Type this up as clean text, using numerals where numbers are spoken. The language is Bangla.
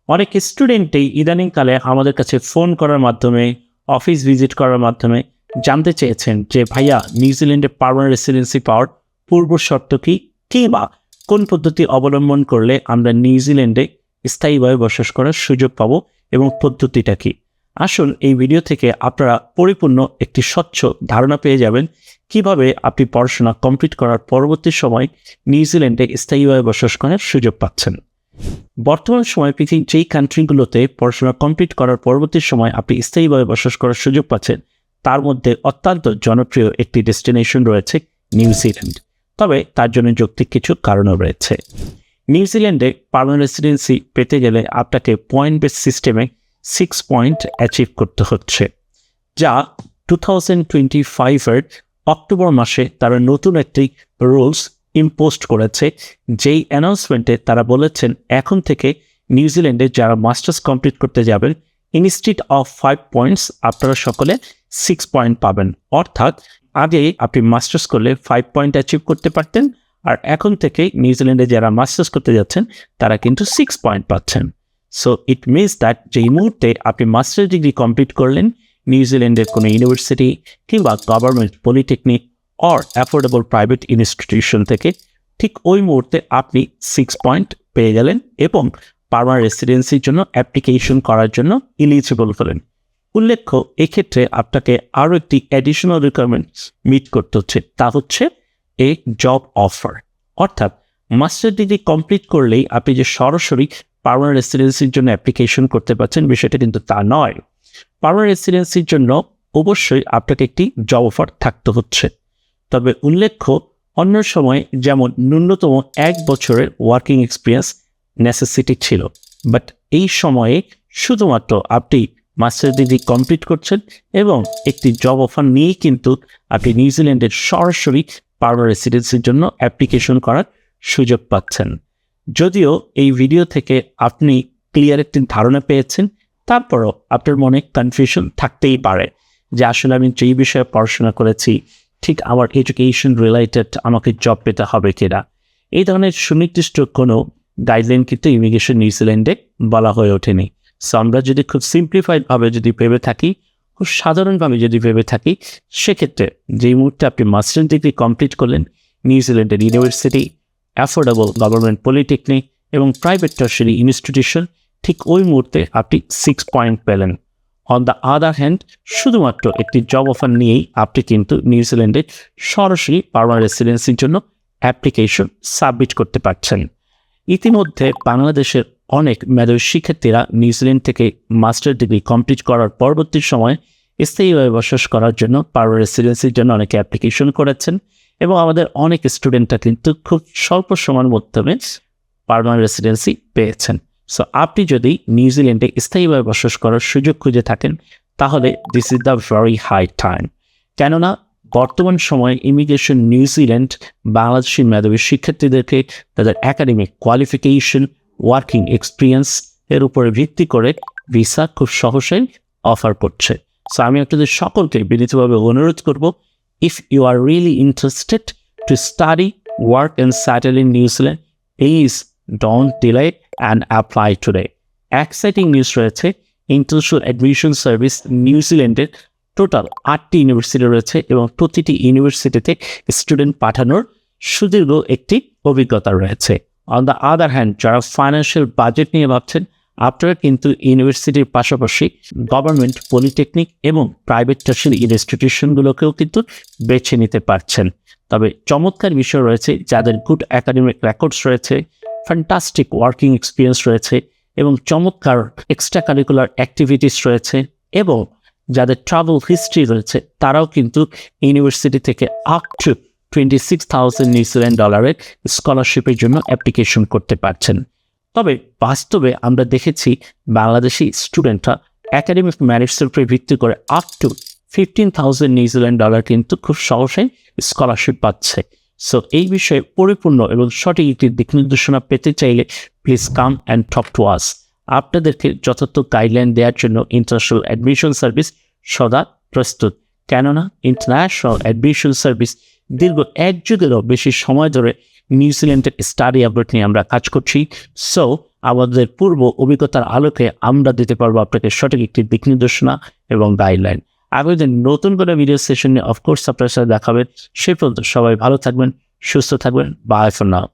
অনেক স্টুডেন্টই ইদানিংকালে আমাদের কাছে ফোন করার মাধ্যমে, অফিস ভিজিট করার মাধ্যমে জানতে চেয়েছেন যে ভাইয়া নিউজিল্যান্ডে পার্মানেন্ট রেসিডেন্সি পাওয়ার পূর্ব শর্ত কি, কিংবা কোন পদ্ধতি অবলম্বন করলে আমরা নিউজিল্যান্ডে স্থায়ীভাবে বসবাস করার সুযোগ পাব এবং পদ্ধতিটা কি। আসুন এই ভিডিও থেকে আপনারা পরিপূর্ণ একটি স্বচ্ছ ধারণা পেয়ে যাবেন কিভাবে আপনি পড়াশোনা কমপ্লিট করার পরবর্তী সময় নিউজিল্যান্ডে স্থায়ীভাবে বসবাস করার সুযোগ পাচ্ছেন। বর্তমান সময়ে পৃথিবীর যেই কান্ট্রিগুলোতে পড়াশোনা কমপ্লিট করার পরবর্তী সময় আপনি স্থায়ীভাবে বসবাস করার সুযোগ পাচ্ছেন, তার মধ্যে অত্যন্ত জনপ্রিয় একটি ডেস্টিনেশন রয়েছে নিউজিল্যান্ড। তবে তার জন্য যৌক্তিক কিছু কারণও রয়েছে। নিউজিল্যান্ডে পার্মানেন্ট রেসিডেন্সি পেতে গেলে আপনাকে পয়েন্ট বেস সিস্টেমে 6 পয়েন্ট অ্যাচিভ করতে হচ্ছে, যা 2025-এর অক্টোবর মাসে তারা নতুন একটি রুলস ইম্পোজ করেছে। যেই অ্যানাউন্সমেন্টে তারা বলেছেন এখন থেকে নিউজিল্যান্ডে যারা মাস্টার্স কমপ্লিট করতে যাবেন, ইনস্টিড অফ 5 পয়েন্টস আপনারা সকলে 6 পয়েন্ট পাবেন। অর্থাৎ আগে আপনি মাস্টার্স করলে 5 পয়েন্ট অ্যাচিভ করতে পারতেন, আর এখন থেকে নিউজিল্যান্ডে যারা মাস্টার্স করতে যাচ্ছেন তারা কিন্তু 6 পয়েন্ট পাচ্ছেন। সো ইট মিনস দ্যাট যেই মুহূর্তে আপনি মাস্টার্স ডিগ্রি কমপ্লিট করলেন নিউজিল্যান্ডের কোনো ইউনিভার্সিটি কিংবা government polytechnic or affordable private institution থেকে, ঠিক ওই মুহূর্তে আপনি 6 পয়েন্ট পেয়ে গেলেন এবং পার্মানেন্ট রেসিডেন্সির জন্য অ্যাপ্লিকেশন করার জন্য এলিজিবল হলেন। উল্লেখ্য, এক্ষেত্রে আপনাকে আরও একটি অ্যাডিশনাল রিকোয়ারমেন্ট মিট করতে হচ্ছে, তা হচ্ছে এ জব অফার। অর্থাৎ মাস্টার ডিগ্রি কমপ্লিট করলেই আপনি যে সরাসরি পার্মানেন্ট রেসিডেন্সির জন্য অ্যাপ্লিকেশন করতে পারছেন, বিষয়টা কিন্তু তা নয়। পার্মানেন্ট রেসিডেন্সির জন্য অবশ্যই আপনাকে একটি জব অফার থাকতে হচ্ছে। তবে উল্লেখ্য, অন্য সময় যেমন ন্যূনতম 1 বছরের ওয়ার্কিং এক্সপিরিয়েন্স নেসেসিটি ছিল, বাট এই সময়ে শুধুমাত্র আপনি মাস্টার ডিগ্রি কমপ্লিট করছেন এবং একটি জব অফার নিয়েই কিন্তু আপনি নিউজিল্যান্ডের সরাসরি পার্মানেন্ট রেসিডেন্সির জন্য অ্যাপ্লিকেশন করার সুযোগ পাচ্ছেন। যদিও এই ভিডিও থেকে আপনি ক্লিয়ার একটি ধারণা পেয়েছেন, তারপরও আপনার মনে কনফিউশন থাকতেই পারে যে আসলে আমি যেই বিষয়ে পড়াশোনা করেছি ঠিক আমার এডুকেশন রিলেটেড আমাকে জব পেতে হবে কিনা। এই ধরনের সুনির্দিষ্ট কোনো গাইডলাইন কিন্তু ইমিগ্রেশন নিউজিল্যান্ডে বলা হয়ে ওঠেনি। সো আমরা যদি খুব সিম্পলিফাইডভাবে যদি ভেবে থাকি, খুব সাধারণভাবে যদি ভেবে থাকি, সেক্ষেত্রে যেই মুহূর্তে আপনি মাস্টার ডিগ্রি কমপ্লিট করলেন নিউজিল্যান্ডের ইউনিভার্সিটি, অ্যাফোর্ডেবল গভর্নমেন্ট পলিটেকনিক এবং প্রাইভেট টার্শারি ইনস্টিটিউশন, ঠিক ওই মুহূর্তে আপনি 6 পয়েন্ট পেলেন। অন দ্য আদার হ্যান্ড, শুধুমাত্র একটি জব অফার নিয়েই আপনি কিন্তু নিউজিল্যান্ডে সরাসরি পার্মানেন্ট রেসিডেন্সির জন্য অ্যাপ্লিকেশন সাবমিট করতে পারছেন। ইতিমধ্যে বাংলাদেশের অনেক মেধাবী শিক্ষার্থীরা নিউজিল্যান্ড থেকে মাস্টার ডিগ্রি কমপ্লিট করার পরবর্তী সময় স্থায়ীভাবে বসবাস করার জন্য পার্মানেন্ট রেসিডেন্সির জন্য অনেকে অ্যাপ্লিকেশন করেছেন এবং আমাদের অনেক স্টুডেন্টরা কিন্তু খুব স্বল্প সময়ের মাধ্যমে পার্মানেন্ট রেসিডেন্সি পেয়েছেন। সো আপনি যদি নিউজিল্যান্ডে স্থায়ীভাবে বসবাস করার সুযোগ খুঁজে থাকেন, তাহলে this is the very high time. কেননা বর্তমান সময়ে ইমিগ্রেশন নিউজিল্যান্ড বাংলাদেশি মেধাবী শিক্ষার্থীদেরকে তাদের একাডেমিক কোয়ালিফিকেশন, ওয়ার্কিং এক্সপিরিয়েন্স এর উপরে ভিত্তি করে ভিসা খুব সহজেই অফার করছে। সো আমি আপনাদের সকলকে বিনীতভাবে অনুরোধ করব, if you are really interested to study, work and settle in New Zealand, please don't delay and apply today. Exciting news রয়েছে, ইন্টারন্যাশনাল অ্যাডমিশন সার্ভিস নিউজিল্যান্ডের টোটাল 8টি ইউনিভার্সিটি রয়েছে এবং প্রতিটি ইউনিভার্সিটিতে স্টুডেন্ট পাঠানোর সুদীর্ঘ একটি অভিজ্ঞতা রয়েছে। অন দ্য আদার হ্যান্ড, যারা ফাইন্যান্সিয়াল বাজেট নিয়ে ভাবছেন, আপনারা কিন্তু ইউনিভার্সিটির পাশাপাশি গভর্নমেন্ট পলিটেকনিক এবং প্রাইভেট টার্শারি ইনস্টিটিউশনগুলোকেও কিন্তু বেছে নিতে পারছেন। তবে চমৎকার বিষয় রয়েছে, যাদের গুড একাডেমিক রেকর্ডস রয়েছে, ফ্যান্টাস্টিক ওয়ার্কিং এক্সপিরিয়েন্স রয়েছে এবং চমৎকার এক্সট্রা কারিকুলার অ্যাক্টিভিটিস রয়েছে এবং যাদের ট্রাভেল হিস্ট্রি রয়েছে, তারাও কিন্তু ইউনিভার্সিটি থেকে আপ টু $26,000 নিউজিল্যান্ড ডলারের স্কলারশিপের জন্য অ্যাপ্লিকেশন করতে পারছেন। তবে বাস্তবে আমরা দেখেছি বাংলাদেশি স্টুডেন্টরা একাডেমিক ম্যারিটসের উপরে ভিত্তি করে আপ টু $15,000 নিউজিল্যান্ড ডলার কিন্তু খুব সহজেই স্কলারশিপ পাচ্ছে। সো এই বিষয়ে পরিপূর্ণ এবং সঠিক একটি দিক নির্দেশনা পেতে চাইলে please come and talk to us. আপনাদেরকে যথার্থ গাইডলাইন দেওয়ার জন্য ইন্টারন্যাশনাল অ্যাডমিশন সার্ভিস সদা প্রস্তুত। কেননা ইন্টারন্যাশনাল অ্যাডমিশন সার্ভিস দীর্ঘ 1 যুগেরও বেশি সময় ধরে নিউজিল্যান্ডের স্টাডি আপডেট নিয়ে আমরা কাজ করছি। সো আমাদের পূর্ব অভিজ্ঞতার আলোকে আমরা দিতে পারবো আপনাকে সঠিক একটি দিক নির্দেশনা এবং গাইডলাইন। আগামী নতুন করে ভিডিও সেশন নিয়ে অফকোর্স আপনার সাথে দেখাবেন। সেই পর্যন্ত সবাই ভালো থাকবেন, সুস্থ থাকবেন। Bye for now.